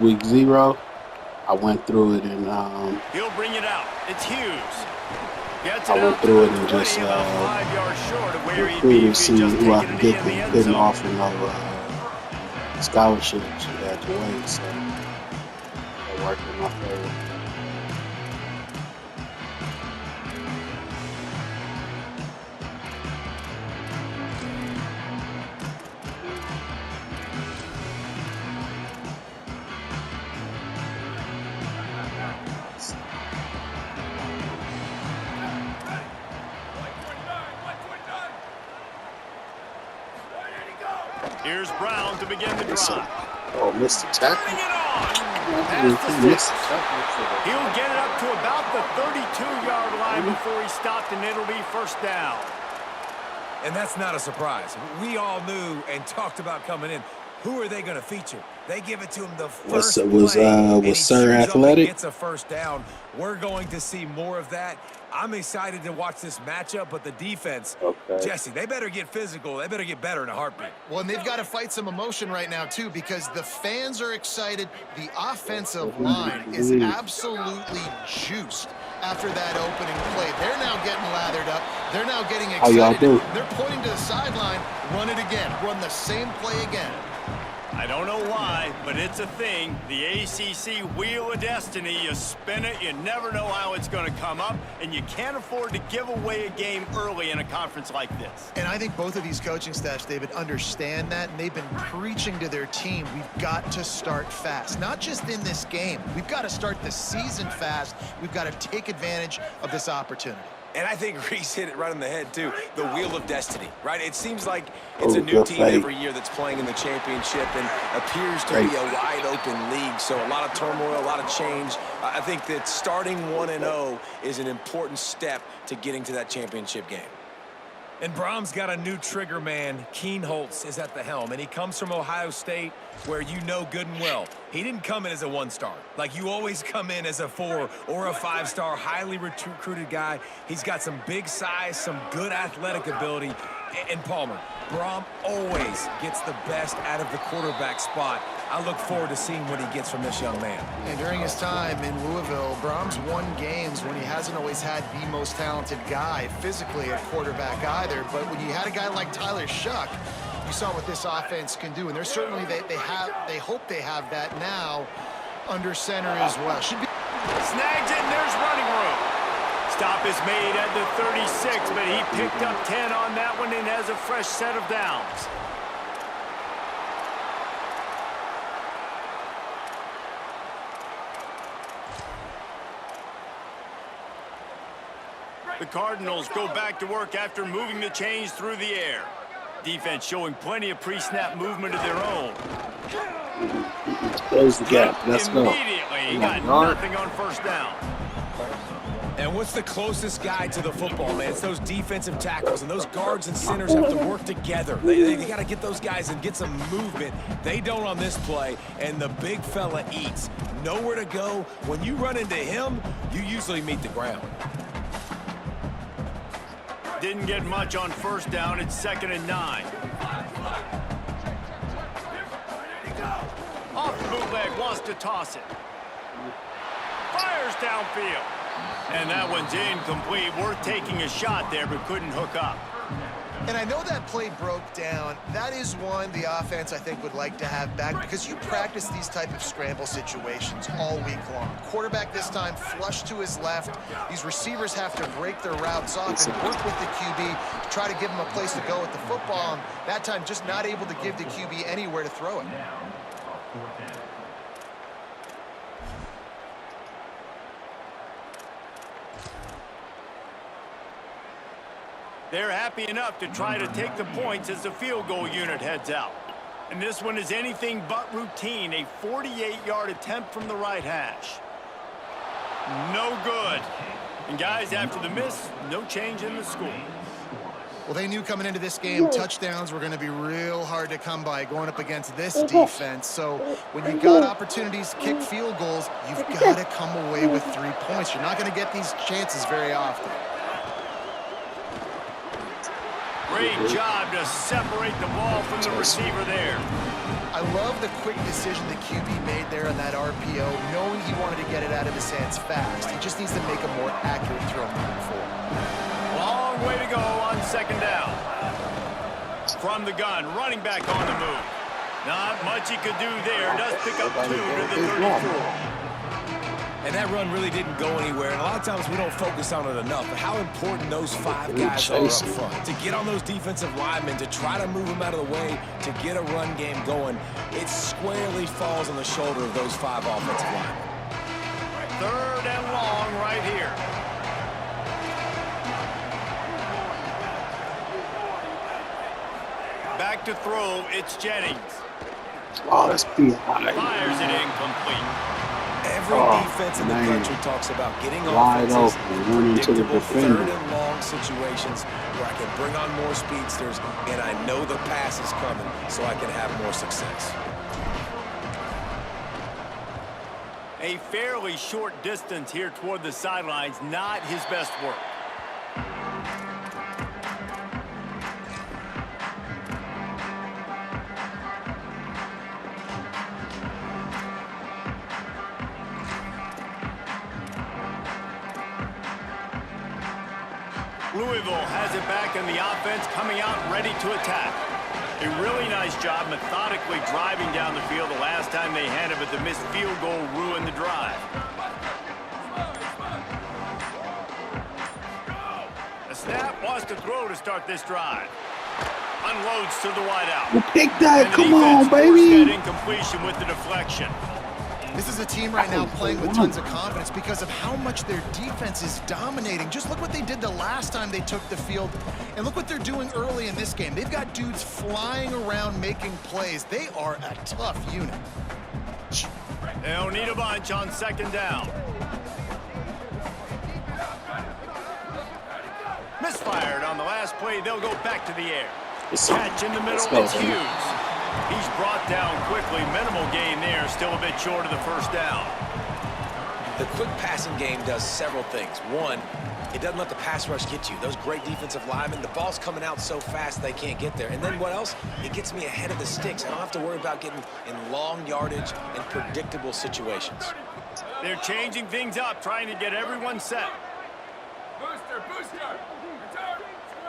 week 0. I went through it and he'll bring it out. It's Hughes. I went through it and just recruited, see who I could get that didn't offer no scholarships. You had to wait, so that worked in my favor. Here's Brown to begin the drive. Oh, missed the tackle. He'll get it up to about the 32-yard line before he stopped, and it'll be first down. And that's not a surprise. We all knew and talked about coming in. Who are they going to feature? They give it to him the first play, was Sir Athletic? Gets a first down. We're going to see more of that. I'm excited to watch this matchup, but the defense, Jesse, they better get physical. They better get better in a heartbeat. Well, and they've got to fight some emotion right now, too, because the fans are excited. The offensive line is absolutely juiced after that opening play. They're now getting lathered up. They're now getting excited. How y'all do? They're pointing to the sideline. Run it again. Run the same play again. I don't know why, but it's a thing. The ACC Wheel of Destiny, you spin it, you never know how it's going to come up, and you can't afford to give away a game early in a conference like this. And I think both of these coaching staffs, David, understand that, and they've been preaching to their team, we've got to start fast. Not just in this game. We've got to start the season fast. We've got to take advantage of this opportunity. And I think Reese hit it right on the head, too. The Wheel of Destiny, right? It seems like it's a new team every year that's playing in the championship and appears to be a wide-open league. So a lot of turmoil, a lot of change. I think that starting 1-0 is an important step to getting to that championship game. And Brahms got a new trigger man. Keen Holtz is at the helm, and he comes from Ohio State, where you know good and well. He didn't come in as a 1-star. Like, you always come in as a 4 or a 5-star, highly recruited guy. He's got some big size, some good athletic ability. And Palmer, Brahm always gets the best out of the quarterback spot. I look forward to seeing what he gets from this young man. And during his time in Louisville, Brahms won games when he hasn't always had the most talented guy physically at quarterback either. But when you had a guy like Tyler Shuck, you saw what this offense can do. And they're certainly, they hope they have that now under center as well. Should be. Snags it, and there's running room. Stop is made at the 36, but he picked up 10 on that one and has a fresh set of downs. The Cardinals go back to work after moving the chains through the air. Defense showing plenty of pre-snap movement of their own. Close the gap. Let's go. Immediately, he got nothing on first down. And what's the closest guy to the football, man? It's those defensive tackles, and those guards and centers have to work together. They got to get those guys and get some movement. They don't on this play, and the big fella eats. Nowhere to go. When you run into him, you usually meet the ground. Didn't get much on first down. It's 2nd and 9. Off the bootleg, wants to toss it. Fires downfield. And that one's incomplete. Worth taking a shot there, but couldn't hook up. And I know that play broke down. That is one the offense, I think, would like to have back because you practice these type of scramble situations all week long. Quarterback this time flush to his left. These receivers have to break their routes off and work with the QB to try to give him a place to go with the football. And that time, just not able to give the QB anywhere to throw it. They're happy enough to try to take the points as the field goal unit heads out. And this one is anything but routine, a 48-yard attempt from the right hash. No good. And guys, after the miss, no change in the score. Well, they knew coming into this game, touchdowns were going to be real hard to come by going up against this defense. So when you got opportunities to kick field goals, you've got to come away with 3 points. You're not going to get these chances very often. Great job to separate the ball from the receiver there. I love the quick decision the QB made there on that RPO, knowing he wanted to get it out of his hands fast. He just needs to make a more accurate throw moving forward. Long way to go on second down. From the gun, running back on the move. Not much he could do there. Does pick up 2 to the 34. And that run really didn't go anywhere. And a lot of times we don't focus on it enough. But how important those 5 guys are up front. To get on those defensive linemen, to try to move them out of the way, to get a run game going, it squarely falls on the shoulder of those 5 offensive linemen. 3rd and long right here. Back to throw, it's Jennings. Oh, that's too high. Fires it incomplete. Every defense in the country talks about getting wide offenses open, running to the defender. 3rd and long situations where I can bring on more speedsters and I know the pass is coming so I can have more success. A fairly short distance here toward the sidelines, not his best work. Louisville has it back in the offense, coming out ready to attack. A really nice job methodically driving down the field the last time they had it, but the missed field goal ruined the drive. The snap wants to throw to start this drive. Unloads to the wideout. Well, pick that, And the come on, defense forced baby. that incompletion with the deflection. This is a team right now playing with tons of confidence because of how much their defense is dominating. Just look what they did the last time they took the field, and look what they're doing early in this game. They've got dudes flying around making plays. They are a tough unit. They'll need a bunch on second down. Misfired on the last play. They'll go back to the air. Catch in the middle. It's Hughes. He's brought down quickly. Minimal gain there. Still a bit short of the first down. The quick passing game does several things. One, it doesn't let the pass rush get you. Those great defensive linemen, the ball's coming out so fast they can't get there. And then what else? It gets me ahead of the sticks. I don't have to worry about getting in long yardage and predictable situations. They're changing things up, trying to get everyone set.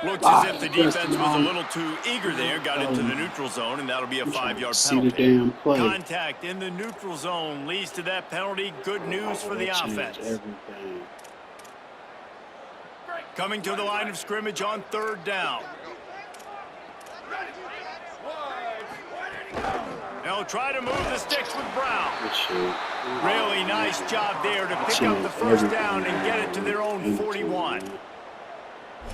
Looks as if the defense was a little too eager there, got into the neutral zone, and that'll be a 5-yard penalty. Contact in the neutral zone leads to that penalty. Good news for the offense. Coming to the line of scrimmage on 3rd down. They'll try to move the sticks with Brown. Really nice job there to pick up the first down and get it to their own 41.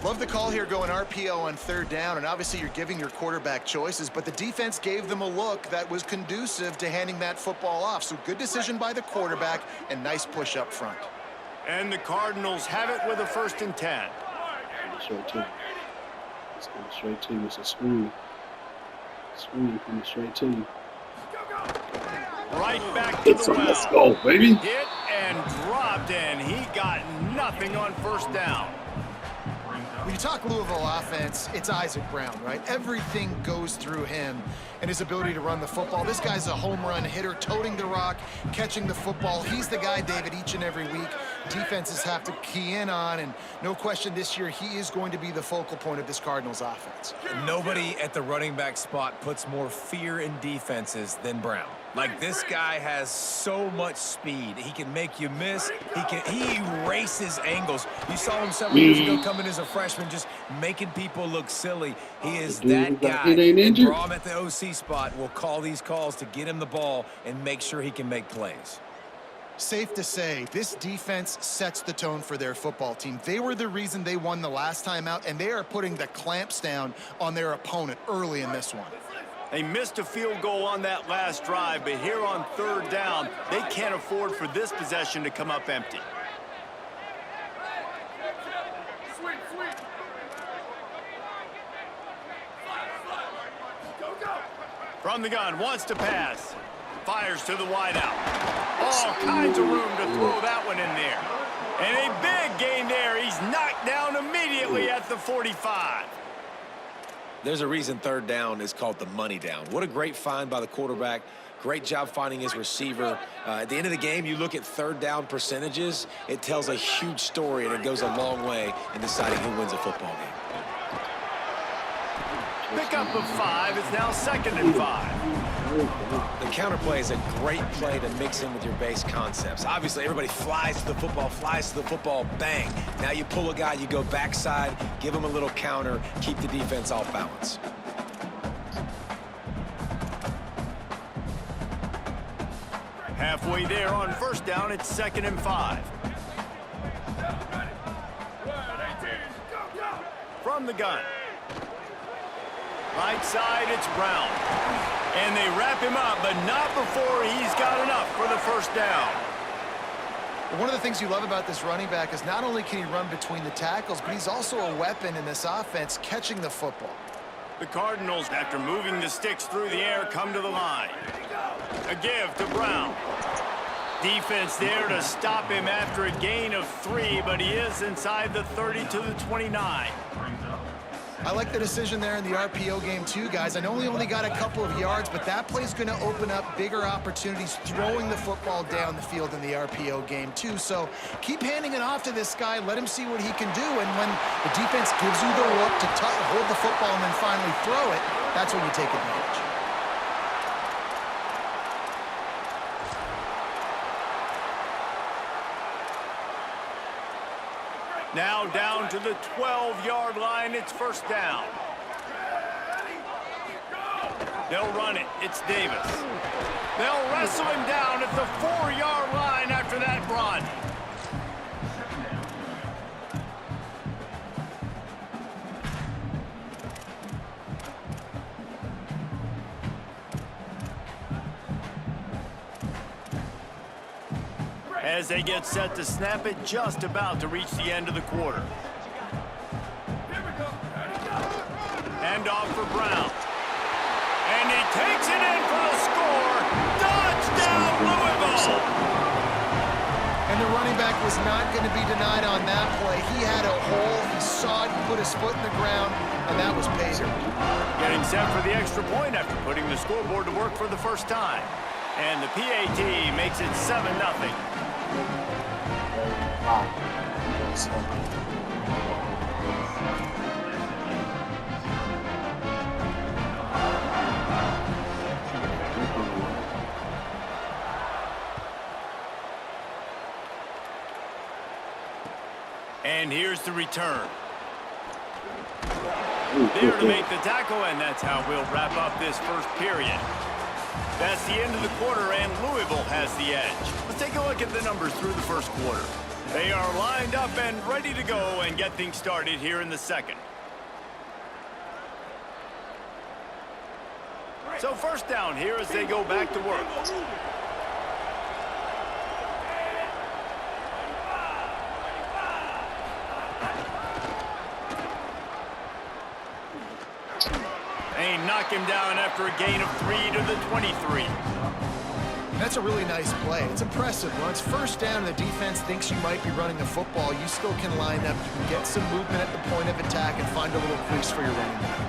Love the call here going RPO on 3rd down, and obviously you're giving your quarterback choices, but the defense gave them a look that was conducive to handing that football off. So good decision by the quarterback and nice push up front. And the Cardinals have it with a 1st and 10. Straight to you. It's coming straight to you. It's a screen. Screen coming straight to you. Right back to the well. Let's go, baby. Hit and dropped, and he got nothing on 1st down. When you talk Louisville offense, it's Isaac Brown, right? Everything goes through him and his ability to run the football. This guy's a home run hitter, toting the rock, catching the football. He's the guy, David, each and every week defenses have to key in on, and no question this year he is going to be the focal point of this Cardinals offense. Nobody at the running back spot puts more fear in defenses than Brown. Like, this guy has so much speed. He can make you miss. He erases angles. You saw him several years ago coming as a freshman, just making people look silly. He is that guy. And Brom at the OC spot will call these calls to get him the ball and make sure he can make plays. Safe to say, this defense sets the tone for their football team. They were the reason they won the last time out, and they are putting the clamps down on their opponent early in this one. They missed a field goal on that last drive, but here on 3rd down, they can't afford for this possession to come up empty. From the gun, wants to pass. Fires to the wideout. All kinds of room to throw that one in there. And a big gain there. He's knocked down immediately at the 45. There's a reason third down is called the money down. What a great find by the quarterback. Great job finding his receiver. At the end of the game, you look at third down percentages. It tells a huge story, and it goes a long way in deciding who wins a football game. Pickup of 5. It's now 2nd and 5. The counter play is a great play to mix in with your base concepts. Obviously, everybody flies to the football, bang. Now you pull a guy, you go backside, give him a little counter, keep the defense off balance. Halfway there on first down, it's 2nd and 5. From the gun. Right side, it's Brown. And they wrap him up, but not before he's got enough for the first down. One of the things you love about this running back is not only can he run between the tackles, but he's also a weapon in this offense catching the football. The Cardinals, after moving the sticks through the air, come to the line. A give to Brown. Defense there to stop him after a gain of 3, but he is inside the 30 to the 29. I like the decision there in the RPO game too, guys. I know he only got a couple of yards, but that play's going to open up bigger opportunities throwing the football down the field in the RPO game too. So keep handing it off to this guy. Let him see what he can do. And when the defense gives you the look to hold the football and then finally throw it, that's when you take advantage. Now down to the 12-yard line. It's first down. They'll run it. It's Davis. They'll wrestle him down at the 4-yard line after that run. As they get set to snap it, just about to reach the end of the quarter. Hand off for Brown. And he takes it in for the score. Touchdown, Louisville! And the running back was not going to be denied on that play. He had a hole. He saw it. He put his foot in the ground, and that was paid. Getting set for the extra point after putting the scoreboard to work for the first time. And the PAT makes it 7-0. And here's the return. There to make the tackle, and that's how we'll wrap up this first period. That's the end of the quarter, and Louisville has the edge. Let's take a look at the numbers through the first quarter. They are lined up and ready to go and get things started here in the second. So first down here as they go back to work. They knock him down after a gain of 3 to the 23. That's a really nice play. It's impressive. When it's first down and the defense thinks you might be running the football, you still can line up. You can get some movement at the point of attack and find a little crease for your running back.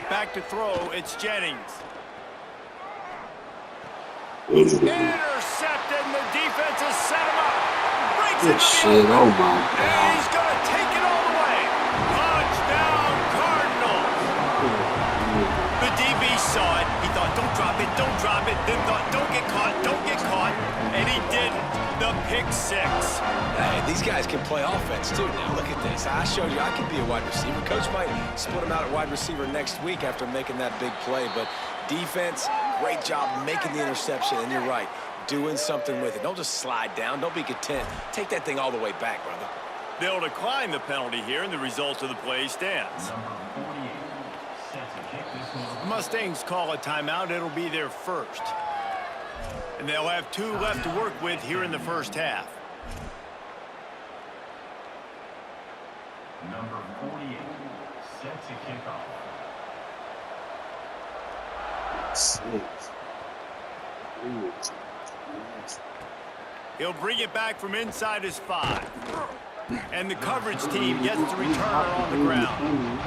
Back to throw, it's Jennings. Good Intercepted, and the defense has set him up. Breaks it shit, oh my and God. he's going to take it all the way. Touchdown, Cardinals. The DB saw it. He thought, don't drop it, don't drop it. Then thought, don't get caught, and he didn't. The pick 6. Hey, these guys can play offense, too. Now, look at this. I showed you I can be a wide receiver. Coach might split him out at wide receiver next week after making that big play. But defense, great job making the interception. And you're right, doing something with it. Don't just slide down. Don't be content. Take that thing all the way back, brother. They'll decline the penalty here, and the result of the play stands. The Mustangs call a timeout. It'll be their first. And they'll have 2 left to work with here in the first half. Number 48, set to kick off. 6. He'll bring it back from inside his 5. And the coverage team gets the returner on the ground.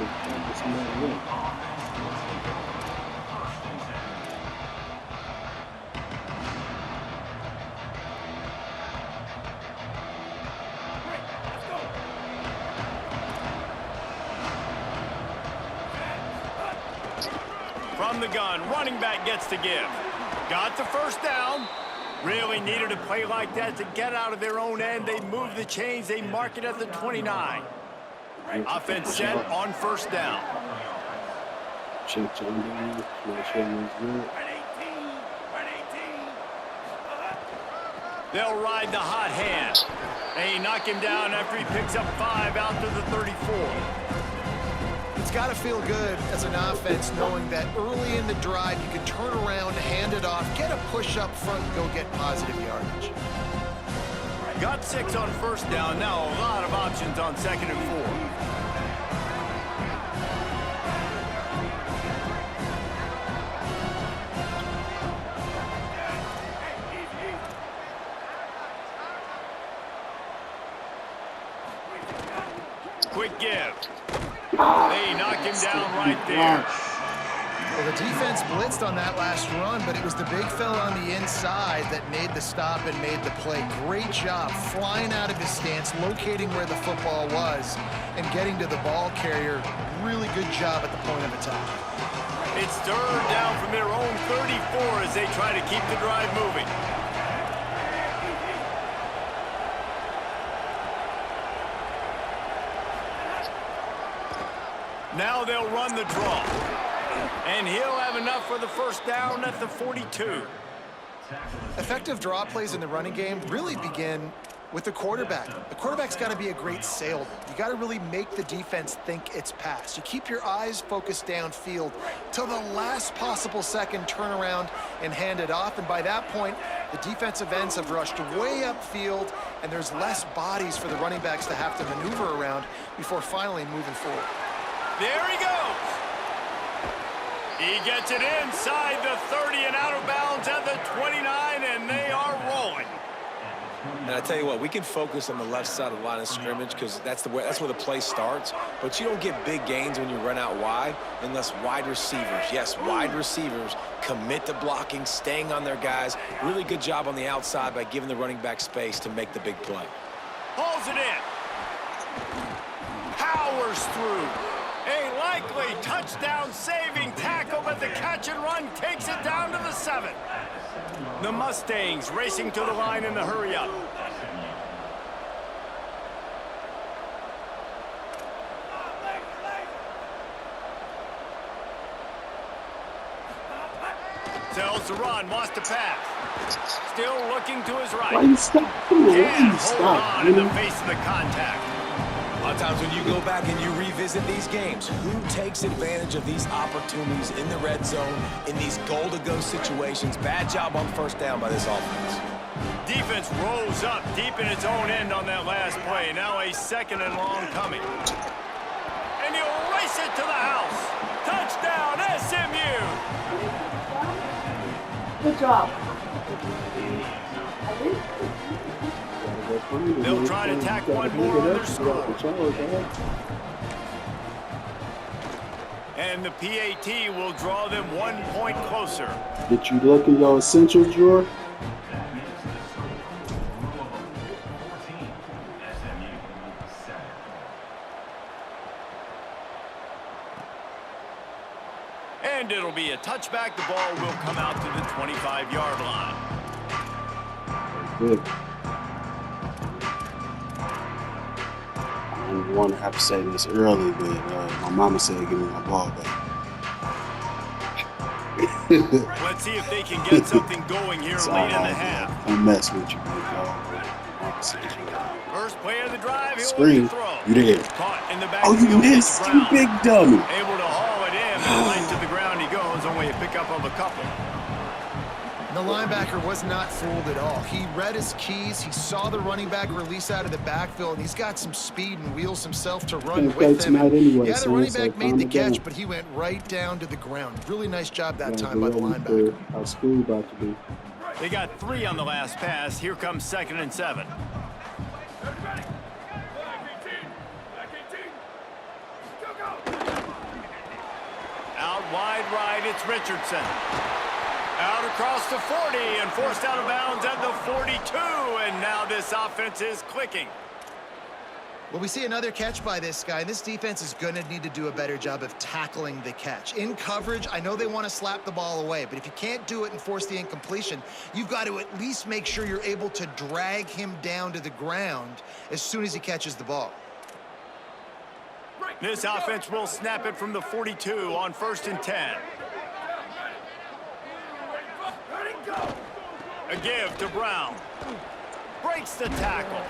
From the gun, running back gets to give. Got the first down. Really needed a play like that to get out of their own end. They move the chains. They mark it at the 29. Offense set on first down. They'll ride the hot hand. They knock him down after he picks up 5 out to the 34. It's got to feel good as an offense knowing that early in the drive you can turn around, hand it off, get a push up front, and go get positive yardage. Got 6 on first down. Now a lot of options on 2nd and 4. Quick give. They knock him down right there. Well, the defense blitzed on that last run, but it was the big fella on the inside that made the stop and made the play. Great job flying out of his stance, locating where the football was, and getting to the ball carrier. Really good job at the point of attack. It's third down from their own 34 as they try to keep the drive moving. Now they'll run the draw. And he'll have enough for the first down at the 42. Effective draw plays in the running game really begin with the quarterback. The quarterback's got to be a great salesman. You got to really make the defense think it's pass. You keep your eyes focused downfield till the last possible second, turn around and hand it off. And by that point, the defensive ends have rushed way upfield, and there's less bodies for the running backs to have to maneuver around before finally moving forward. There he goes. He gets it inside the 30 and out of bounds at the 29, and they are rolling. And I tell you what, we can focus on the left side of the line of scrimmage because that's where the play starts. But you don't get big gains when you run out wide unless wide receivers, yes, wide receivers commit to blocking, staying on their guys. Really good job on the outside by giving the running back space to make the big play. Pulls it in. Powers through. A likely touchdown-saving tackle, but the catch and run takes it down to the 7. The Mustangs racing to the line in the hurry-up. Tells to run, wants to pass. Still looking to his right. Why you stop? Can't hold on in the face of the contact. A lot of times when you go back and you revisit these games, who takes advantage of these opportunities in the red zone, in these goal-to-go situations? Bad job on first down by this offense. Defense rolls up deep in its own end on that last play. Now a 2nd and long coming. And he'll race it to the house. Touchdown, SMU! Good job. They'll try to tack one more on their score. And the PAT will draw them 1 point closer. Did you look in your essentials drawer? And it'll be a touchback. The ball will come out to the 25-yard line. Good. I didn't want to have to say this early, but my mama said give me my ball back. Let's see if they can get something going here late in the half. Don't mess with you, big dog. First play of the drive, he'll Screen. throw. You did. Caught in the back. Oh, you missed, you big dummy. Able to haul it in, and right to the ground he goes. Only a pickup of a couple. The linebacker was not fooled at all. He read his keys. He saw the running back release out of the backfield, and he's got some speed and wheels himself to run with him. Anyway, yeah, the running back made the catch, but he went right down to the ground. Really nice job that time by the linebacker. How school about to be. They got 3 on the last pass. Here comes 2nd and 7. Out wide right, it's Richardson. Out across the 40 and forced out of bounds at the 42. And now this offense is clicking. Well, we see another catch by this guy. This defense is going to need to do a better job of tackling the catch. In coverage, I know they want to slap the ball away, but if you can't do it and force the incompletion, you've got to at least make sure you're able to drag him down to the ground as soon as he catches the ball. This offense will snap it from the 42 on 1st and 10. A give to Brown. Breaks the tackle.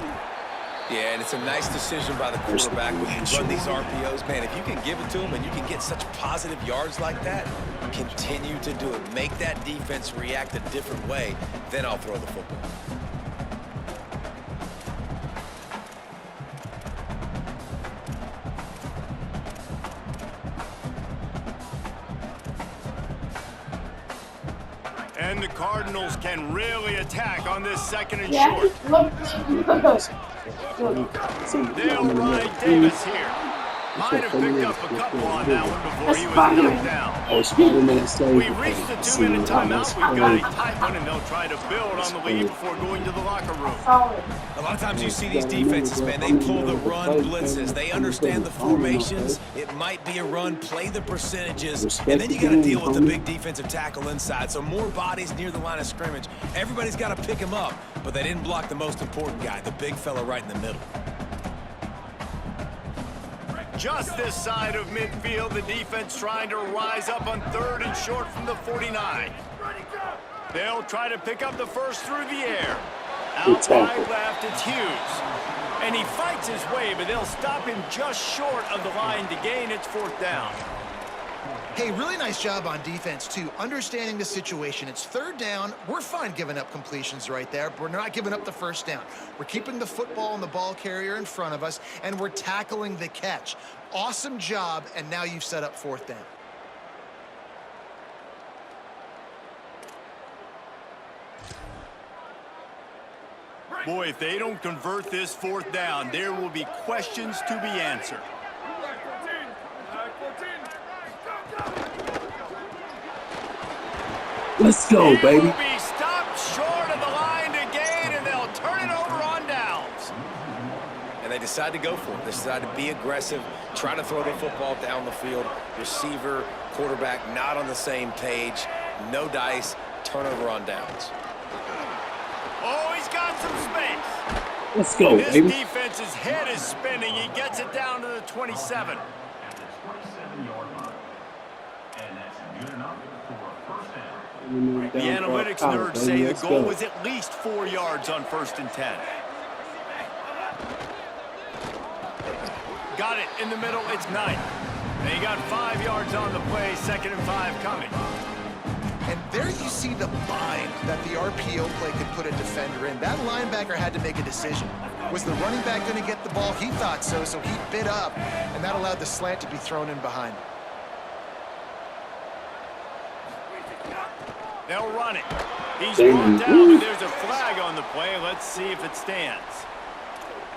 Yeah, and it's a nice decision by the quarterback when you run these RPOs. Man, if you can give it to him and you can get such positive yards like that, continue to do it. Make that defense react a different way, then I'll throw the football. And the Cardinals can really attack on this 2nd and short. They'll ride Davis here. Might have picked up a couple on that one before he was knocked down. We've reached the 2-minute timeout. We've got a tight one, and they'll try to build on the lead before going to the locker room. A lot of times you see these defenses, man, they pull the run blitzes. They understand the formations. It might be a run, play the percentages, and then you got to deal with the big defensive tackle inside. So more bodies near the line of scrimmage. Everybody's got to pick him up, but they didn't block the most important guy, the big fella right in the middle. Just this side of midfield, the defense trying to rise up on 3rd and short from the 49. They'll try to pick up the first through the air. Out wide left, it's Hughes. And he fights his way, but they'll stop him just short of the line to gain. It's 4th down. Hey, really nice job on defense, too. Understanding the situation. It's 3rd down. We're fine giving up completions right there, but we're not giving up the 1st down. We're keeping the football and the ball carrier in front of us, and we're tackling the catch. Awesome job, and now you've set up 4th down. Boy, if they don't convert this 4th down, there will be questions to be answered. Let's go, baby. Will be stopped short of the line to gain, and they'll turn it over on downs. And they decide to go for it. They decide to be aggressive, try to throw the football down the field. Receiver, quarterback, not on the same page. No dice, turnover on downs. Oh, he's got some space. Let's go, this baby. Defense's head is spinning. He gets it down to the 27. At the 27-yard line. And that's good enough for a 1st down. The analytics nerds say the goal was at least 4 yards on 1st and 10. Got it in the middle, it's 9. And he got 5 yards on the play, 2nd and 5 coming. And there you see the bind that the RPO play could put a defender in. That linebacker had to make a decision. Was the running back going to get the ball? He thought so, so he bit up, and that allowed the slant to be thrown in behind him. They'll run it. He's brought down, and there's a flag on the play. Let's see if it stands.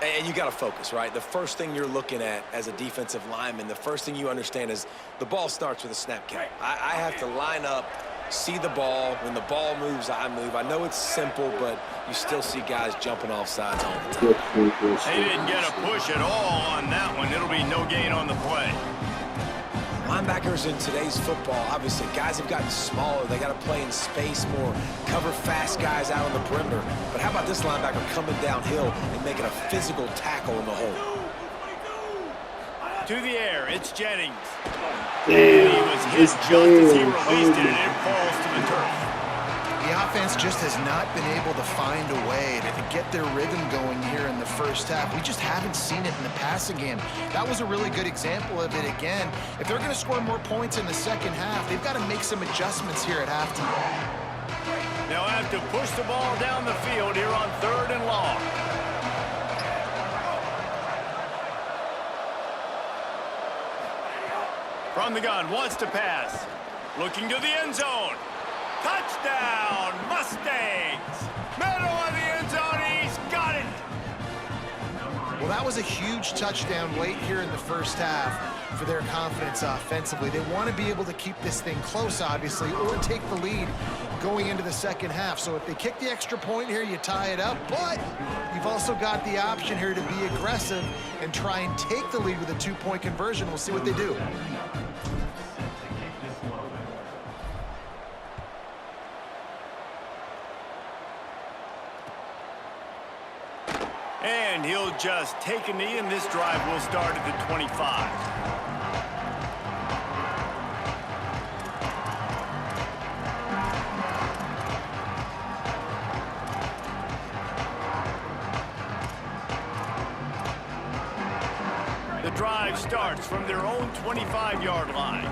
And you got to focus, right? The first thing you're looking at as a defensive lineman, the first thing you understand is the ball starts with a snap count. I have to line up, see the ball. When the ball moves, I move. I know it's simple, but you still see guys jumping off sides all the time. They didn't get a push at all on that one. It'll be no gain on the play. Linebackers in today's football, obviously, guys have gotten smaller. They got to play in space more, cover fast guys out on the perimeter. But how about this linebacker coming downhill and making a physical tackle in the hole? To the air, it's Jennings. Damn, He was hit just as he released it, and it falls to the turf. The offense just has not been able to find a way to get their rhythm going here in the first half. We just haven't seen it in the passing game. That was a really good example of it again. If they're going to score more points in the second half, they've got to make some adjustments here at halftime. They'll have to push the ball down the field here on 3rd and long. From the gun, wants to pass. Looking to the end zone. Touchdown, Mustangs! Middle of the end zone, he's got it! Well, that was a huge touchdown late here in the first half for their confidence offensively. They want to be able to keep this thing close, obviously, or take the lead going into the second half. So if they kick the extra point here, you tie it up, but you've also got the option here to be aggressive and try and take the lead with a 2-point conversion. We'll see what they do. And he'll just take a knee, and this drive will start at the 25. The drive starts from their own 25-yard line.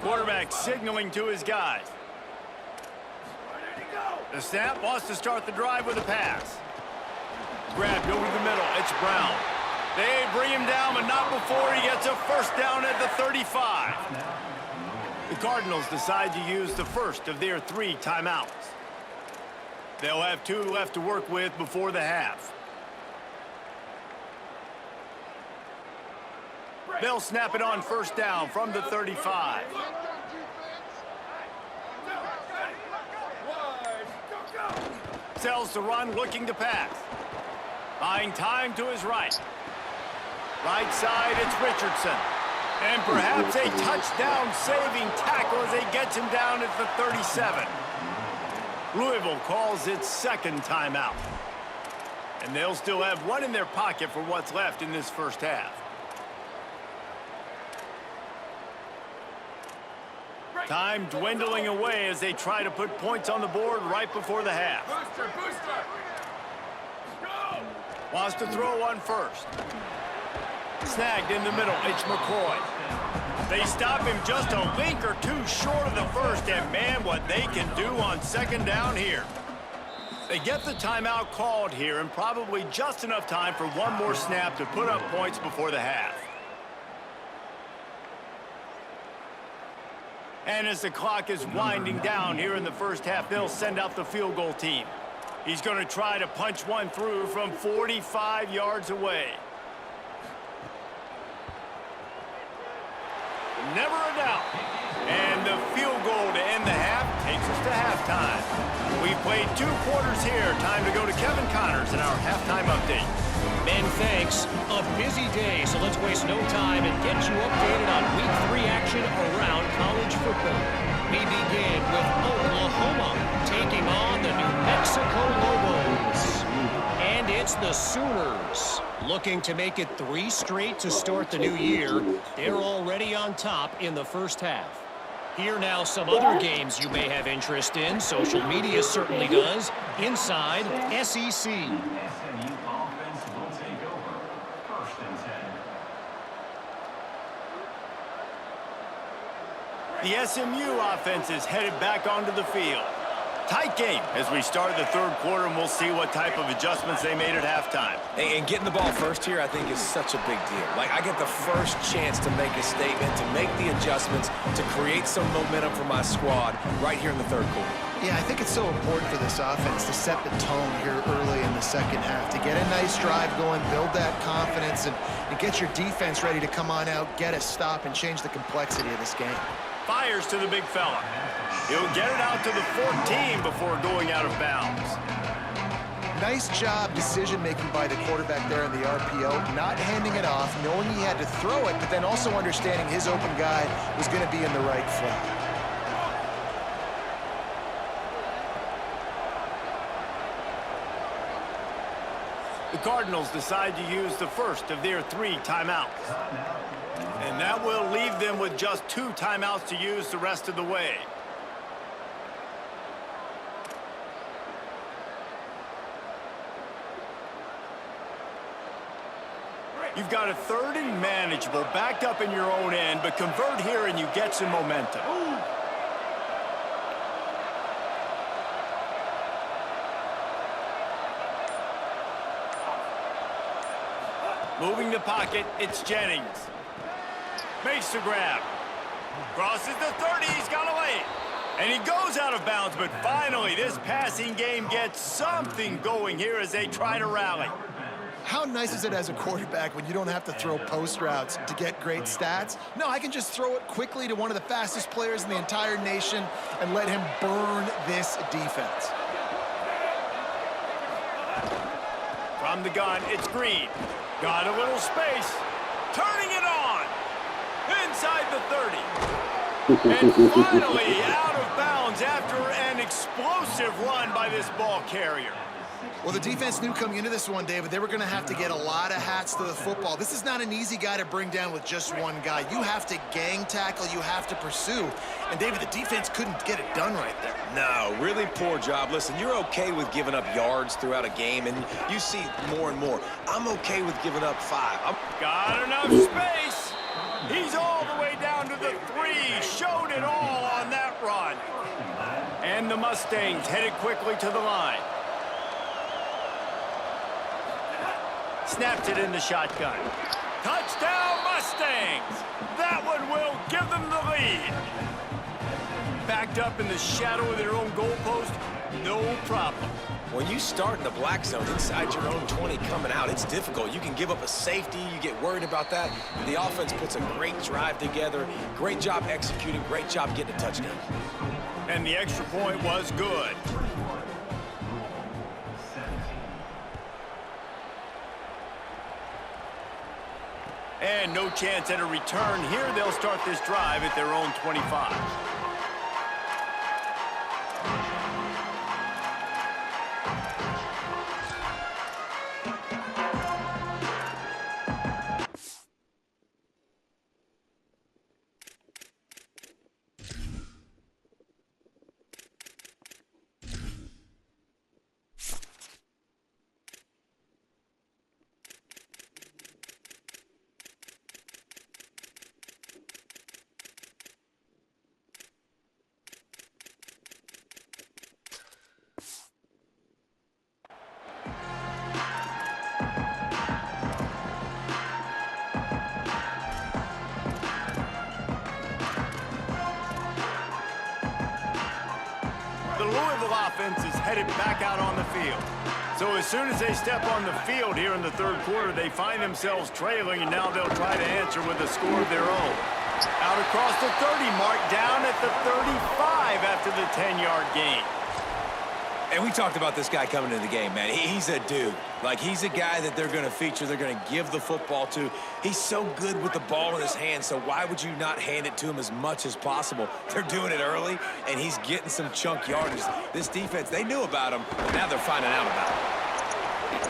Quarterback signaling to his guys. The snap wants to start the drive with a pass. Grabbed over the middle. It's Brown. They bring him down, but not before he gets a first down at the 35. The Cardinals decide to use the first of their 3 timeouts. They'll have 2 left to work with before the half. They'll snap it on first down from the 35. Sells the run, looking to pass. Buying time to his right. Right side, it's Richardson. And perhaps a touchdown-saving tackle as he gets him down at the 37. Louisville calls its second timeout. And they'll still have 1 in their pocket for what's left in this first half. Time dwindling away as they try to put points on the board right before the half. Booster. Wants to throw on first. Snagged in the middle, it's McCoy. They stop him just a link or 2 short of the first, and man, what they can do on second down here. They get the timeout called here, and probably just enough time for 1 more snap to put up points before the half. And as the clock is winding down here in the first half, they'll send out the field goal team. He's going to try to punch one through from 45 yards away. Never a doubt. And the field goal to end the half takes us to halftime. We've played 2 quarters here. Time to go to Kevin Connors in our halftime update. Ben, thanks. A busy day, so let's waste no time and get you updated on Week 3 action around college football. We begin with Oklahoma taking on the New Mexico Lobos. And it's the Sooners looking to make it 3 straight to start the new year. They're already on top in the first half. Here now some other games you may have interest in. Social media certainly does. Inside SEC. The SMU offense is headed back onto the field. Tight game as we start the 3rd quarter, and we'll see what type of adjustments they made at halftime. And getting the ball first here, I think, is such a big deal. Like, I get the first chance to make a statement, to make the adjustments, to create some momentum for my squad right here in the 3rd quarter. Yeah, I think it's so important for this offense to set the tone here early in the second half, to get a nice drive going, build that confidence, and get your defense ready to come on out, get a stop, and change the complexity of this game. Fires to the big fella. He'll get it out to the 14 before going out of bounds. Nice job decision-making by the quarterback there in the RPO, not handing it off, knowing he had to throw it, but then also understanding his open guy was going to be in the right flat. The Cardinals decide to use the first of their 3 timeouts. And that will leave them with just 2 timeouts to use the rest of the way. You've got a 3rd and manageable, backed up in your own end, but convert here and you get some momentum. Moving the pocket, it's Jennings. Makes the grab. Crosses the 30, he's got away. And he goes out of bounds, but finally this passing game gets something going here as they try to rally. How nice is it as a quarterback when you don't have to throw post routes to get great stats? No, I can just throw it quickly to one of the fastest players in the entire nation and let him burn this defense. From the gun, it's Green. Got a little space. Turning it on. Inside the 30. And finally out of bounds after an explosive run by this ball carrier. Well, the defense knew coming into this one, David, they were going to have to get a lot of hats to the football. This is not an easy guy to bring down with just one guy. You have to gang tackle, you have to pursue. And, David, the defense couldn't get it done right there. No, really poor job. Listen, you're okay with giving up yards throughout a game, and you see more and more. I'm okay with giving up 5. Got enough space. He's all the way down to the 3. Showed it all on that run. And the Mustangs headed quickly to the line. Snaps it in the shotgun. Touchdown, Mustangs! That one will give them the lead. Backed up in the shadow of their own goalpost, no problem. When you start in the black zone inside your own 20 coming out, it's difficult. You can give up a safety. You get worried about that. The offense puts a great drive together. Great job executing. Great job getting a touchdown. And the extra point was good. And no chance at a return here. They'll start this drive at their own 25. The Louisville offense is headed back out on the field. So as soon as they step on the field here in the third quarter, they find themselves trailing, and now they'll try to answer with a score of their own. Out across the 30 mark, down at the 35 after the 10-yard gain. And we talked about this guy coming into the game, man. He's a dude. Like, he's a guy that they're going to feature, they're going to give the football to. He's so good with the ball in his hand, so why would you not hand it to him as much as possible? They're doing it early, and he's getting some chunk yardage. This defense, they knew about him, but now they're finding out about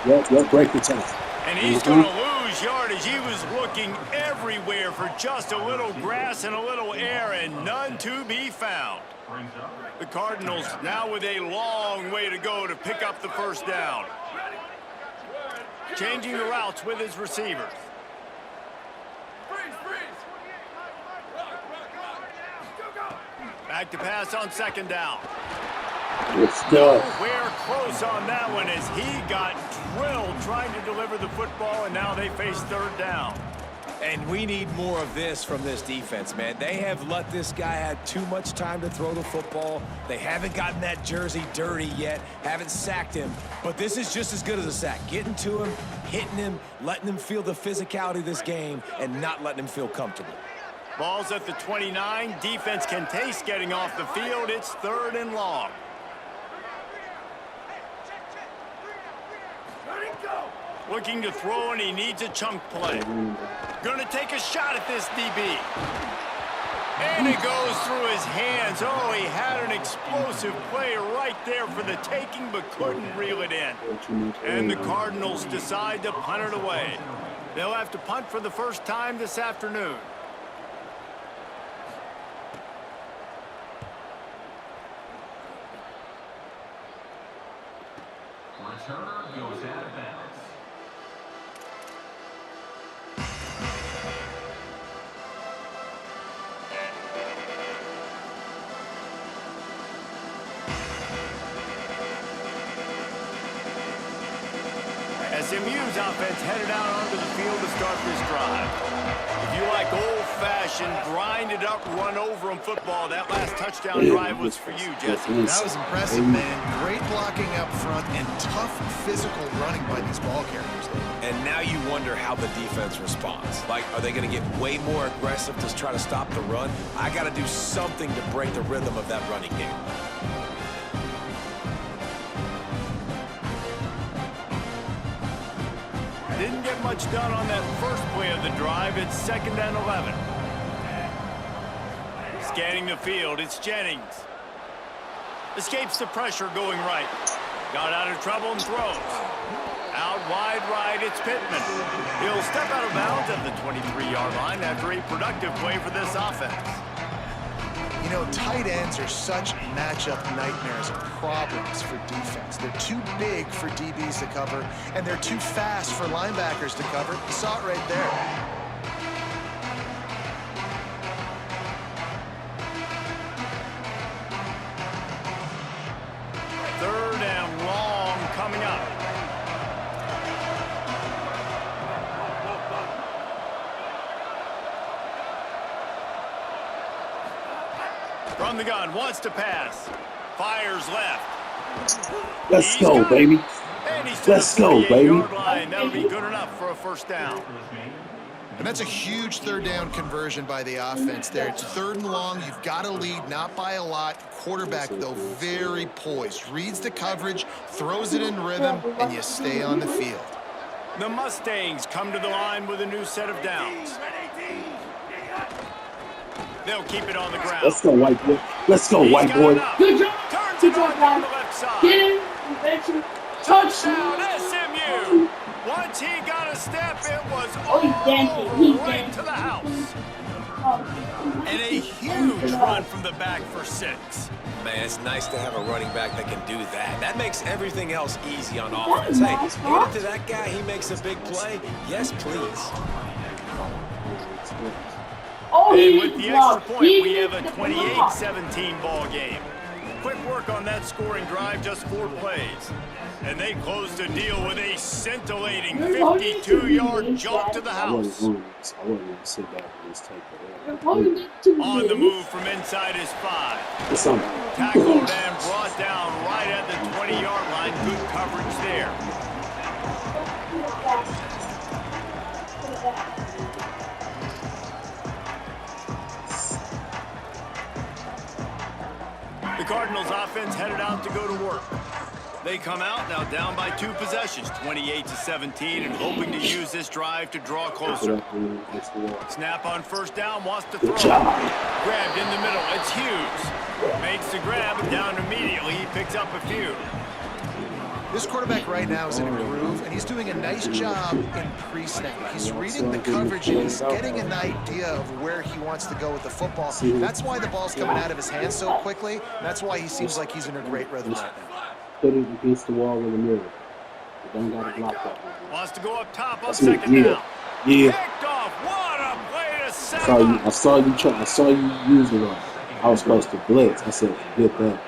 him. Yep, break the time. And he's going to lose yardage. He was looking everywhere for just a little grass and a little air, and none to be found. The Cardinals now with a long way to go to pick up the first down. Changing the routes with his receivers. Back to pass on second down. It's good. Nowhere close on that one as he got drilled trying to deliver the football, and now they face third down. And we need more of this from this defense, man. They have let this guy have too much time to throw the football. They haven't gotten that jersey dirty yet, haven't sacked him. But this is just as good as a sack. Getting to him, hitting him, letting him feel the physicality of this game, and not letting him feel comfortable. Ball's at the 29. Defense can taste getting off the field. It's third and long. Looking to throw, and he needs a chunk play. Gonna take a shot at this DB. And it goes through his hands. Oh, he had an explosive play right there for the taking, but couldn't reel it in. And the Cardinals decide to punt it away. They'll have to punt for the first time this afternoon. Returner goes out of bounds. SMU's offense headed out onto the field to start this drive. If you like old-fashioned possession, grinded up, run over him football. That last touchdown drive was for you, Jesse. That was impressive, man. Great blocking up front and tough physical running by these ball carriers. And now you wonder how the defense responds. Like, are they going to get way more aggressive to try to stop the run? I got to do something to break the rhythm of that running game. Didn't get much done on that first play of the drive. It's 2nd and 11. Scanning the field, it's Jennings. Escapes the pressure going right. Got out of trouble and throws. Out wide right, it's Pittman. He'll step out of bounds at the 23-yard line after a productive play for this offense. You know, tight ends are such matchup nightmares and problems for defense. They're too big for DBs to cover, and they're too fast for linebackers to cover. You saw it right there. Third and long coming up. From the gun, wants to pass. Fires left. Let's go, baby. Let's go, baby. That'll be good enough for a first down. And that's a huge third down conversion by the offense there. It's 3rd and long. You've got to lead, not by a lot. Quarterback, though, very poised. Reads the coverage, throws it in rhythm, and you stay on the field. The Mustangs come to the line with a new set of downs. They'll keep it on the ground. Let's go, white boy. Let's go, white boy. Good job. Turns Good it on job, down the guys. left side. Get him. Touchdown, SMU. Once he got a step, it was all right to the house. And a huge run from the back for 6. Man, it's nice to have a running back that can do that. That makes everything else easy on offense. Hey, hand it to that guy, he makes a big play. Yes, please. And with the extra point, we have a 28-17 ball game. Quick work on that scoring drive, just 4 plays. And they close the deal with a scintillating 52-yard jump to the house. I wouldn't want to sit back and just take it. On the move from inside his 5. Tackled and brought down right at the 20-yard line. Good coverage there. The Cardinals offense headed out to go to work. They come out now down by 2 possessions, 28-17, and hoping to use this drive to draw closer. Snap on first down, wants to throw. Grabbed in the middle, it's Hughes. Makes the grab and down immediately. He picks up a few. This quarterback right now is in a groove, and he's doing a nice job in pre-snap. He's reading the coverage, and he's getting an idea of where he wants to go with the football. That's why the ball's coming out of his hands so quickly. That's why he seems like he's in a great rhythm right now. Put it against the wall with a mirror. You don't got to block that. Wants to go up top on second down. Yeah. Picked off. What a play to set up. I saw you use it on. I was supposed to blitz. I said, forget that.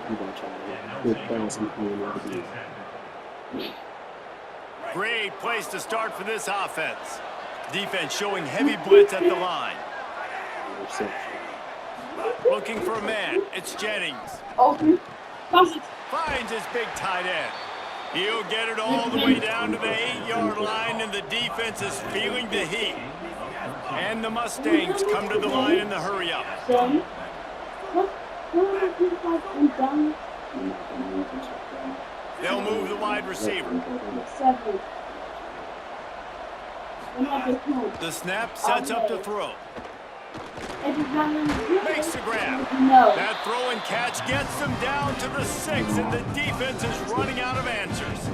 You gonna try to quick pass and play another game. Great place to start for this offense. Defense showing heavy blitz at the line. Looking for a man. It's Jennings. Finds his big tight end. He'll get it all the way down to the 8-yard line, and the defense is feeling the heat. And the Mustangs come to the line in the hurry-up. They'll move the wide receiver. The snap sets up to throw. Makes the grab. That throw and catch gets them down to the 6, and the defense is running out of answers.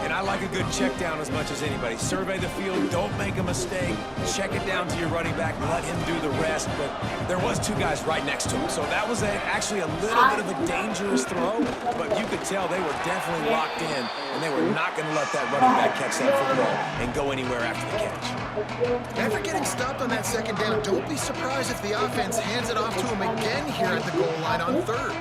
And I like a good check down as much as anybody. Survey the field, don't make a mistake. Check it down to your running back, let him do the rest. But there was 2 guys right next to him, so that was actually a little bit of a dangerous throw. But you could tell they were definitely locked in, and they were not going to let that running back catch that football and go anywhere after the catch. After getting stopped on that second down, don't be surprised if the offense hands it off to him again here at the goal line on 3rd.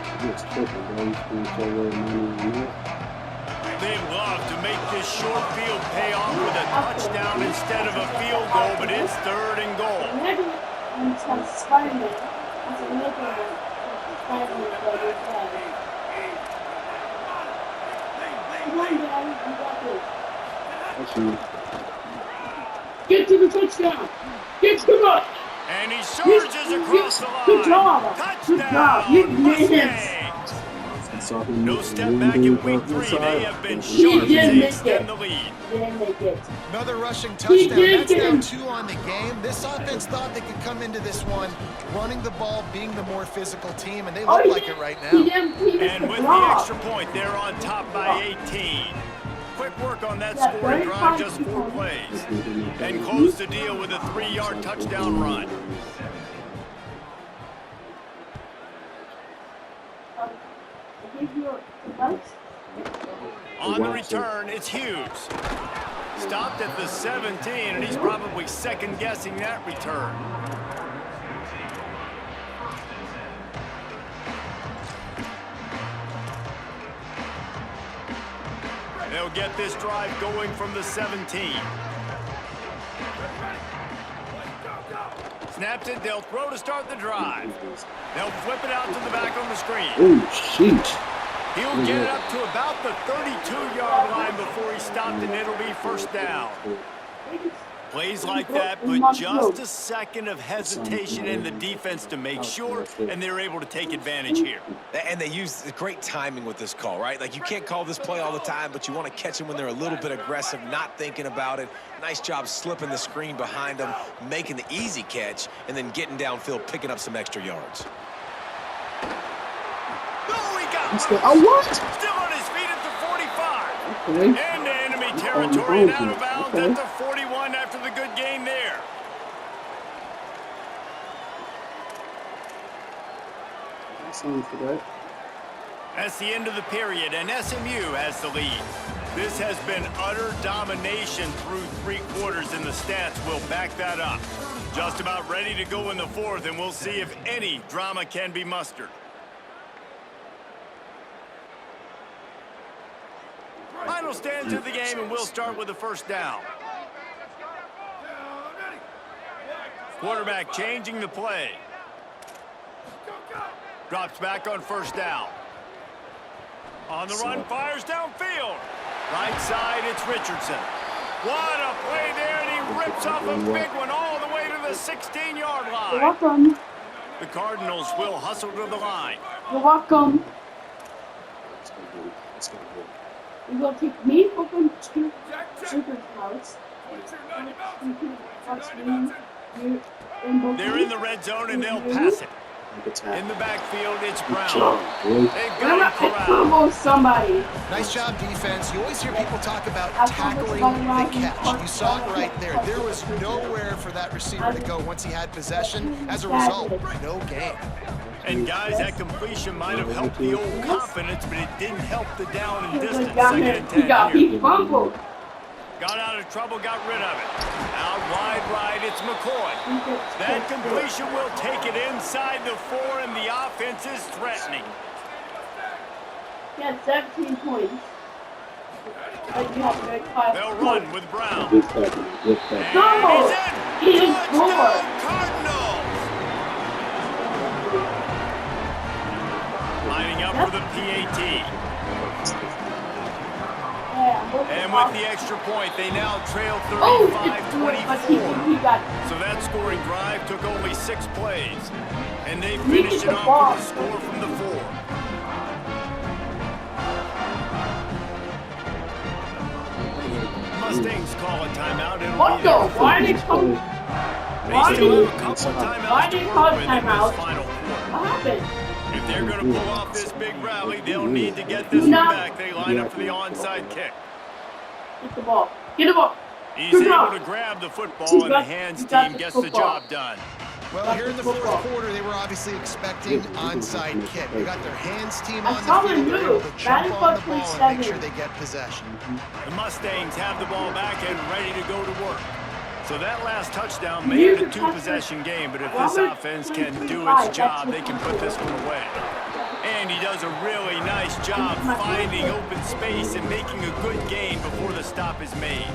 they'd love to make this short field pay off with a touchdown instead of a field goal, but it's 3rd and goal. Get to the touchdown! Get to the... And he surges across the line. Good job! Touchdown! Good job! You Mustangs! No step back in week 3. They have been sharp as they extend the lead. Another rushing touchdown. That's now 2 on the game. This offense thought they could come into this one running the ball, being the more physical team, and they look like it right now. And with the extra point, they're on top by 18. Quick work on that scoring drive, just 4 plays. And close the deal with a 3-yard touchdown run. On the return, it's Hughes. Stopped at the 17, and he's probably second-guessing that return. They'll get this drive going from the 17. Snaps it, they'll throw to start the drive. They'll flip it out to the back on the screen. Oh, sheesh. He'll get it up to about the 32-yard line before he's stopped, and it'll be 1st down. Plays like that, but just a second of hesitation in the defense to make sure, and they're able to take advantage here. And they use great timing with this call, right? Like, you can't call this play all the time, but you want to catch them when they're a little bit aggressive, not thinking about it. Nice job slipping the screen behind them, making the easy catch, and then getting downfield, picking up some extra yards. Oh, he got What? Still on his feet at the 45. Okay. Into enemy territory and out of bounds at the 41 after the good gain there. Sorry for that. That's the end of the period, and SMU has the lead. This has been utter domination through 3 quarters, and the stats will back that up. Just about ready to go in the 4th, and we'll see if any drama can be mustered. Final stands of the game, and we'll start with the 1st down. Quarterback changing the play. Drops back on 1st down. On the run, fires downfield. Right side, it's Richardson. What a play there, and he rips off a big one all the way to the 16-yard line. You're welcome. The Cardinals will hustle to the line. You're welcome. You're going to take me open to Super House. They're in the red zone, and they'll pass it. In the backfield, it's Brown. They've got him corralled. Somebody. Nice job, defense. You always hear people talk about tackling the catch. You saw it right there. There was nowhere for that receiver to go once he had possession. As a result, no gain. And guys, that completion might have helped the old confidence, but it didn't help the down and distance. 2nd and 10 here. He fumbled. Got out of trouble, got rid of it. Out wide right, it's McCoy. That completion will take it inside the 4, and the offense is threatening. He had 17 points. They'll run with Brown. Good And good he's in. He scored. Touchdown, Cardinals. Lining up for the PAT. And with the extra point, they now trail 35-24. So that scoring drive took only 6 plays. And they finished it off with a score from the 4. Mustangs call a timeout. What the? Why did they call? They still have a couple timeouts to work with in this final quarter. What happened? If they're going to pull off this big rally, they'll need to get this one back. They line up for the onside kick. Get the ball. Get the ball. He's able to grab the football, and the hands team gets the job done. Well, here in the 4th quarter, they were obviously expecting onside kick. They got their hands team on the field. They're able to jump on the ball and make sure they get possession. The Mustangs have the ball back and ready to go to work. So that last touchdown made it a two-possession game, but if this offense can do its job, they can put this one away. And he does a really nice job finding open space and making a good gain before the stop is made.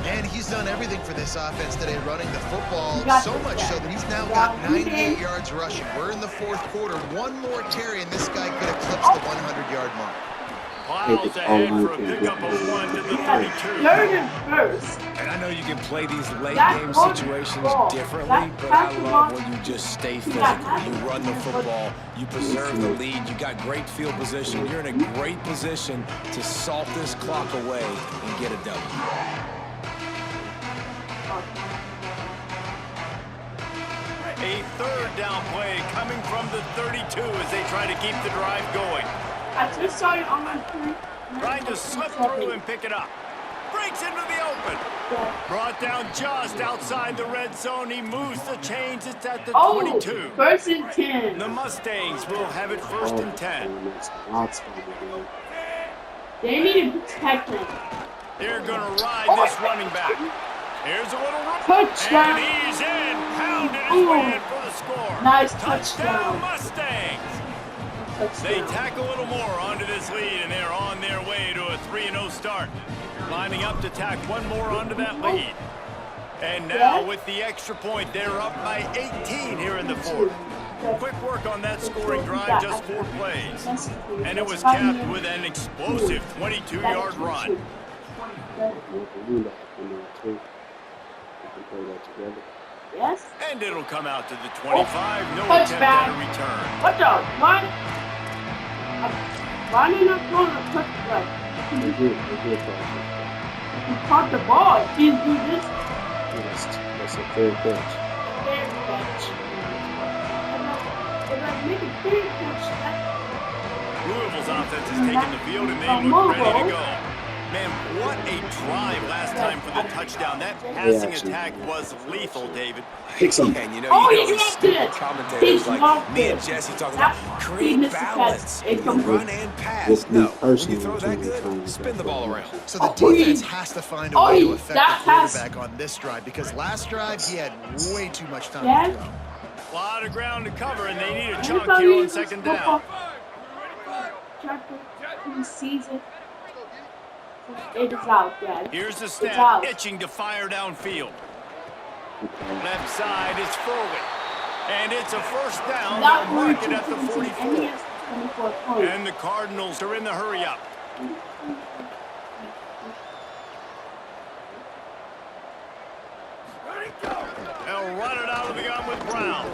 And he's done everything for this offense today, running the football, so much so that he's now got 98 yards rushing. We're in the fourth quarter. One more carry, and this guy could eclipse the 100-yard mark. Plows ahead for a pickup of 1 to the 32. And I know you can play these late-game situations differently, but I love when you just stay physical. You run the football, you preserve the lead, you got great field position. You're in a great position to salt this clock away and get a W. A third down play coming from the 32 as they try to keep the drive going. I just saw it on my screen. Trying to slip through and pick it up. Breaks into the open. Brought down just outside the red zone. He moves the chains. It's at the 22. First and 10. The Mustangs will have it first and 10. They need to protect him. They're going to ride this running back. Here's a little run. Touchdown. And he's in. Pounded his way in for the score. Nice Touchdown, Mustangs. Touchdown. They tack a little more onto this lead, and they're on their way to a 3-0 start. Lining up to tack one more onto that lead. And now with the extra point, they're up by 18 here in the fourth. Quick work on that scoring drive, just 4 plays. And it was capped with an explosive 22-yard run. Yes. And it'll come out to the 25. No attempt at a return. What the? What? Why are you not throwing a touchback? He caught the ball. He didn't do this. That's a fair catch. Fair catch. If I make a fair catch, Louisville's offense is taking the field, and they look ready to go. Man, what a drive last time for the touchdown. That passing attack was lethal, David. And you know, the commentators like me and Jesse talking about create balance. You run and pass. No, when you throw that good, spin the ball around. So the defense has to find a way to affect the quarterback on this drive, because last drive he had way too much time to throw. A lot of ground to cover, and they need a chunk here on second down. Season. It is out, Dad. Here's the snap, itching to fire downfield. Left side is forward. And it's a first down. They'll mark it at the 44. And the Cardinals are in the hurry-up. They'll run it out of the gun with Brown.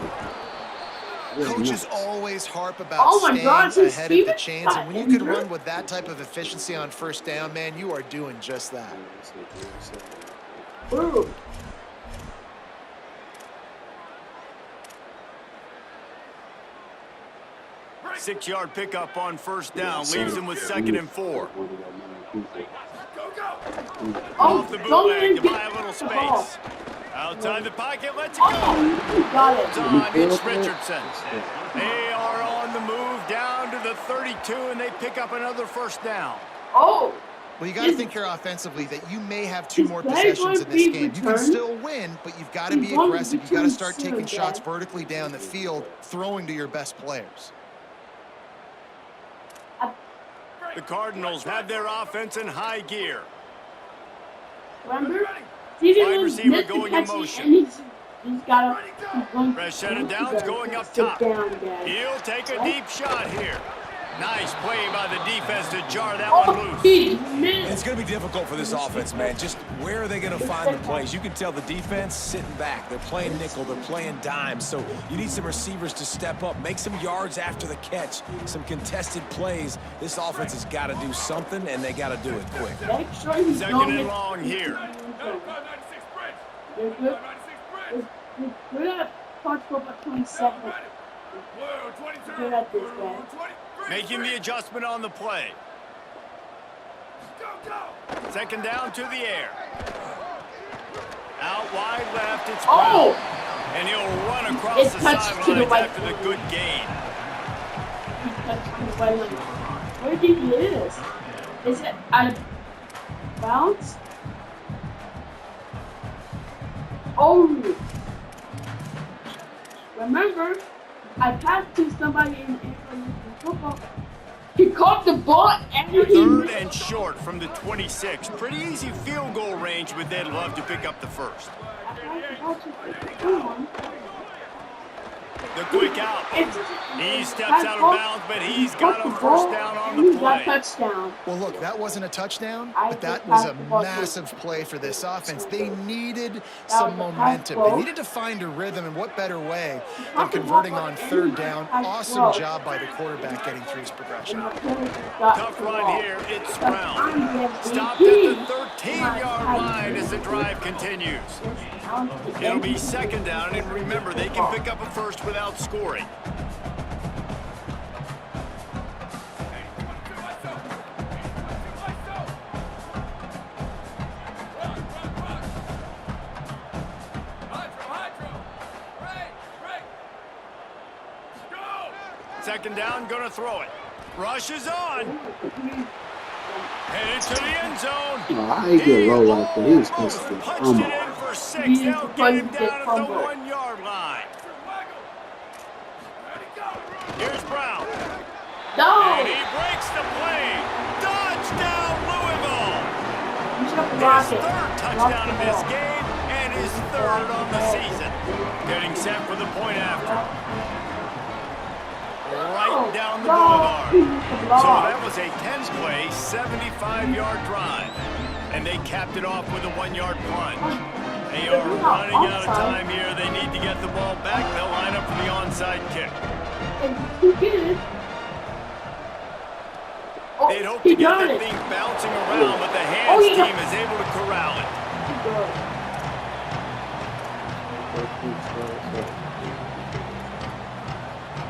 Coaches always harp about staying ahead of the chains, and when you can run with that type of efficiency on first down, man, you are doing just that. Ooh. Six-yard pickup on first down, leaves him with 2nd and 4. Off the bootleg to buy a little space. Outside the pocket, let's go. Got it. On, it's Richardson. They are on the move down to the 32, and they pick up another first down. Oh. Well, you got to think here offensively that you may have 2 more possessions in this game. You can still win, but you've got to be aggressive. You've got to start taking shots vertically down the field, throwing to your best players. The Cardinals have their offense in high gear. Remember? Wide receiver going in motion. He's got to Fresh set of downs going up top. He'll take a deep shot here. Nice play by the defense to jar that one loose. It's going to be difficult for this offense, man. Just where are they going to find the plays? You can tell the defense sitting back. They're playing nickel. They're playing dime. So you need some receivers to step up, make some yards after the catch, some contested plays. This offense has got to do something, and they got to do it quick. 2nd and long here. They're good. They're good at college football 27. They're good at this, guys. Making the adjustment on the play. 2nd down to the air. Out wide left, it's Brown. And he'll run across the sidelines after the good gain. Where do you think it is? Is it out of bounds? Oh! Remember, I passed to somebody in football. He caught the ball and he... Third and short from the 26. Pretty easy field goal range, but they'd love to pick up the first. The quick out. He steps out of bounds, but he's got a first down on the play. Touchdown. Well, look, that wasn't a touchdown, but that was a massive play for this offense. They needed some momentum. They needed to find a rhythm, and what better way than converting on third down. Awesome job by the quarterback getting through his progression. Tough run here. It's Brown. Stopped at the 13-yard line as the drive continues. It'll be second down, and remember, they can pick up a first without scoring. Second down, gonna throw it. Rush is on. Headed to the end zone. I ain't get low like that. He was supposed to be Punched it in for 6. They'll get him down at the 1-yard line. Here's Brown. No! And he breaks the play. Touchdown, Louisville. His third touchdown of this game and his third on the season. Getting set for the point after. Right down the boulevard. So that was a 10-play, 75-yard drive. And they capped it off with a 1-yard plunge. They are running out of time here. They need to get the ball back. They'll line up for the onside kick. They'd hope to get that thing bouncing around, but the hands team is able to corral it.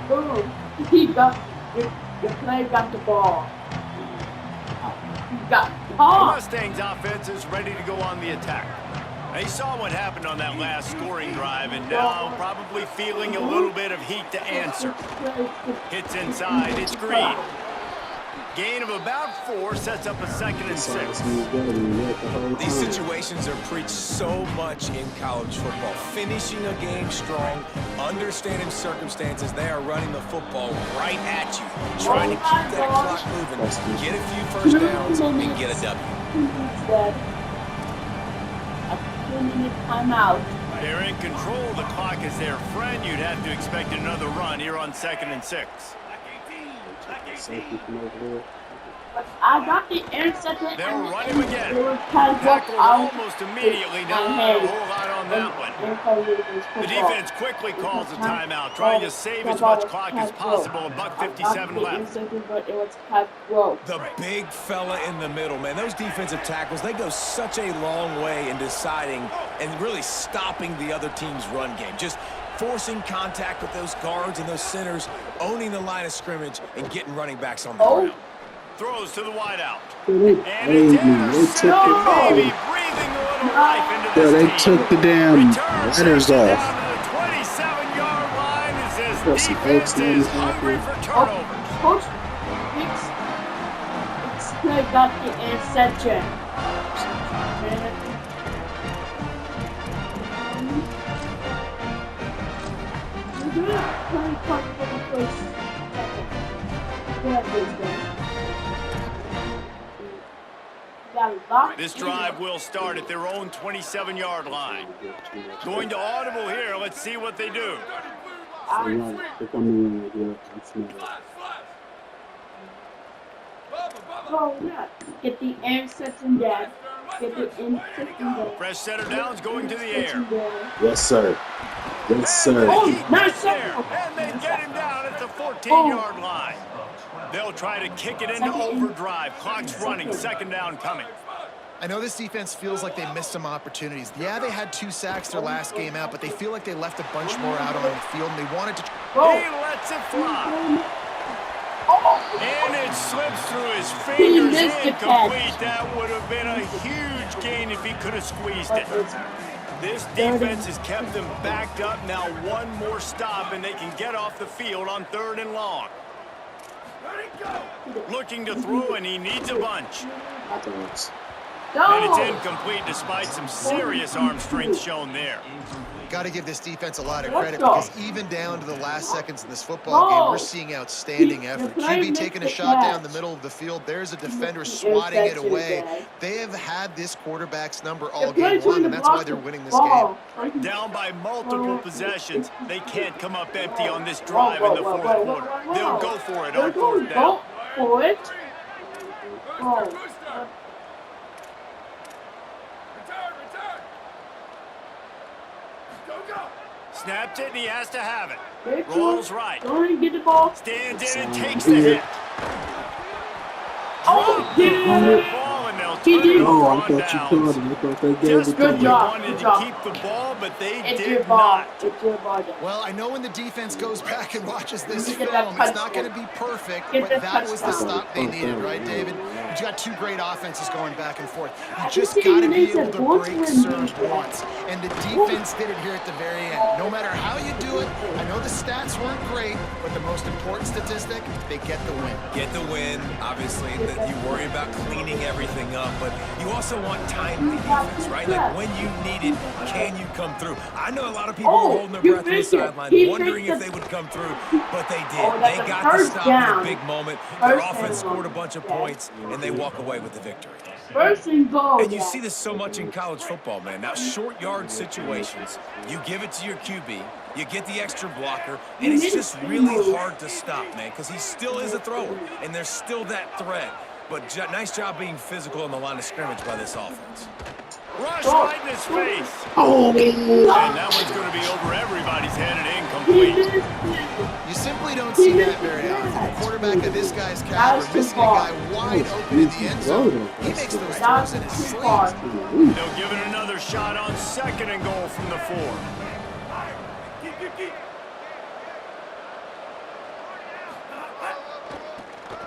Boom. He got the player got the ball. He got the The ball. Mustangs offense is ready to go on the attack. They saw what happened on that last scoring drive, and now probably feeling a little bit of heat to answer. Hits inside, it's Green. Gain of about 4 sets up a 2nd and 6. These situations are preached so much in college football. Finishing a game strong, understanding circumstances. They are running the football right at you, trying to keep that clock moving, get a few first downs, and get a W. Timeout. They're in control of the clock as their friend. You'd have to expect another run here on 2nd and 6. I got the interception. They'll run him again. Tackled Tackled almost immediately. Not a whole lot on that one. The defense quickly calls a timeout, trying to save as much clock as possible. $1:57 left. The big fella in the middle, man. Those defensive tackles, they go such a long way in deciding and really stopping the other team's run game. Just forcing contact with those guards and those centers, owning the line of scrimmage, and getting running backs on the ground. Throws to the wideout. They took the damn letters off. Down to the 27-yard line as this defense is hungry for turnovers. Coach Hicks got the interception. This drive will start at their own 27-yard line. Going to audible here. Let's see what they do. Oh, yeah. Get the interception, Dad. Get the interception, Dad. Fresh setter downs going to the air. Yes, sir. Yes, sir. Oh, nice there. And they get him down at the 14-yard line. They'll try to kick it into overdrive. Clock's running. 2nd down coming. I know this defense feels like they missed some opportunities. Yeah, they had 2 sacks their last game out, but they feel like they left a bunch more out on the field, and they wanted to... He lets it fly. And it slips through his fingers. Incomplete. That would have been a huge gain if he could have squeezed it. This defense has kept them backed up. Now one more stop, and they can get off the field on 3rd and long. Looking to throw, and he needs a bunch. And it's incomplete despite some serious arm strength shown there. Got to give this defense a lot of credit because even down to the last seconds in this football game, we're seeing outstanding effort. QB taking a shot down the middle of the field. There's a defender swatting it away. They have had this quarterback's number all game long, and that's why they're winning this game. Down by multiple possessions, they can't come up empty on this drive in the fourth quarter. They'll go for it on fourth down. Snapped it, and he has to have it. Rolls right. Stands in and takes the hit. Ball, and they'll turn it over on downs. Just good job. Wanted to keep the ball, but they did not. Well, I know when the defense goes back and watches this film, it's not going to be perfect, but that was the stop they needed, right, David? You got two great offenses going back and forth. You just got to be able to break serve once, and the defense did it here at the very end. No matter how you do it, I know the stats weren't great, but the most important statistic, they get the win. Get the win, obviously, that you worry about cleaning everything up, but you also want timely defense, right? Like when you need it, can you come through? I know a lot of people were holding their breath on the sideline, wondering if they would come through, but they did. They got the stop in a big moment. Their offense scored a bunch of points, and they walk away with the victory. And you see this so much in college football, man. Now, short yard situations, you give it to your QB, you get the extra blocker, and it's just really hard to stop, man, because he still is a thrower, and there's still that threat. But nice job being physical on the line of scrimmage by this offense. Rush right in his face. And that one's going to be over everybody's head and incomplete. You simply don't see that very often. The quarterback of this guy's caliber missing a guy wide open in the end zone. He makes those throws in his sleep. They'll give it another shot on 2nd and goal from the 4.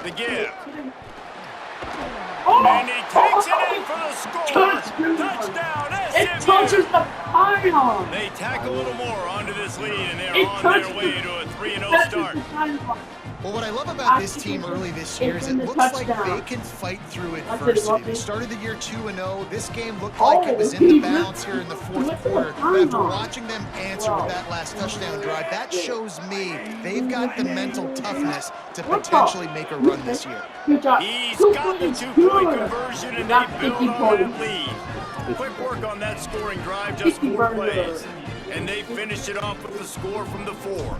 The give. And he takes it in for the score. Touchdown, It touches the pylon. They tack a little more onto this lead, and they're on their way to a 3-0 start. Well, what I love about this team early this year is it looks like they can fight through adversity. They started the year 2-0. This game looked like it was in the balance here in the fourth quarter. But after watching them answer with that last touchdown drive, that shows me they've got the mental toughness to potentially make a run this year. He's got the 2-point conversion, and they build on that lead. Quick work on that scoring drive, just 4 plays. And they finished it off with the score from the 4.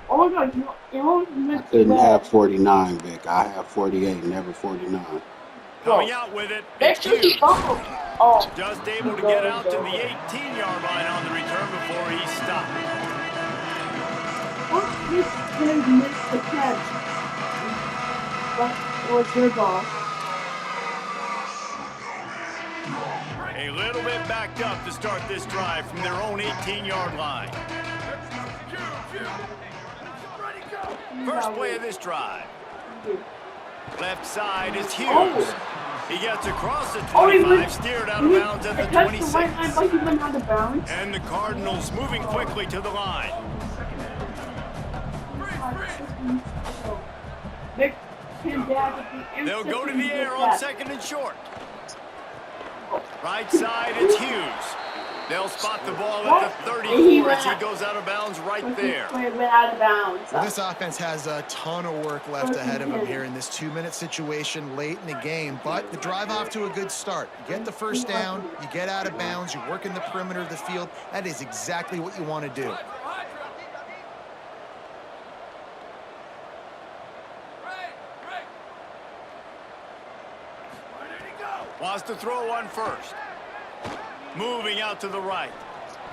I couldn't have 49, Vic. I have 48, never 49. Coming out with it, it's Hughes. Just able to get out to the 18-yard line on the return before he stopped. This missed the catch. What was your ball? A little bit backed up to start this drive from their own 18-yard line. First play of this drive. Left side is Hughes. He gets across the 25, steered out of bounds at the 26. And the Cardinals moving quickly to the line. They'll go to the air on 2nd and short. Right side, it's Hughes. They'll spot the ball at the 34 as he goes out of bounds right there. Well, this offense has a ton of work left ahead of them here in this 2-minute situation late in the game, but the drive off to a good start. You get the first down, you get out of bounds, you work in the perimeter of the field. That is exactly what you want to do. Wants to throw one first. Moving out to the right.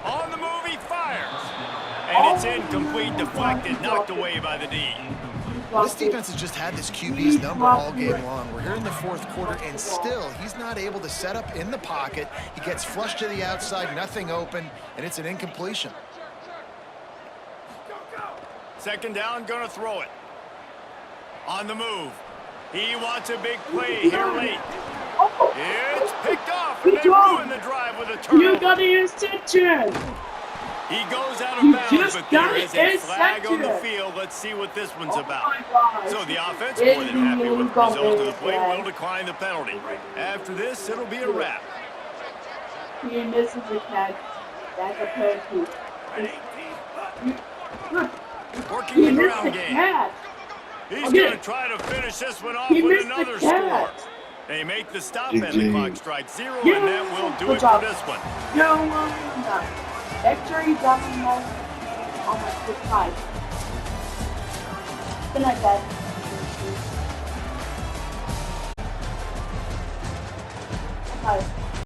On the move, he fires. And it's incomplete, deflected, knocked away by the D. Well, this defense has just had this QB's number all game long. We're here in the fourth quarter, and still, he's not able to set up in the pocket. He gets flushed to the outside, nothing open, and it's an incompletion. 2nd down, gonna throw it. On the move. He wants a big play here late. It's picked off, and they ruin the drive with a turnover. You got an interception. He goes out of He bounds, just but there got is it a flag on the intercepted. field. Let's see what this one's Oh about. my gosh. So the offense, It more than happy with the got result of the it, play, yeah. will decline the penalty. After this, it'll be a wrap. He misses the catch. That's a penalty. Working He the missed the ground game. catch. He's Okay. going to try to finish this one off He with missed the another catch. score. They make the stop and the clock strikes 0, Yeah. and that will do Good it job. for this one. No, Victory down on my good side. Good night, Dad. Bye.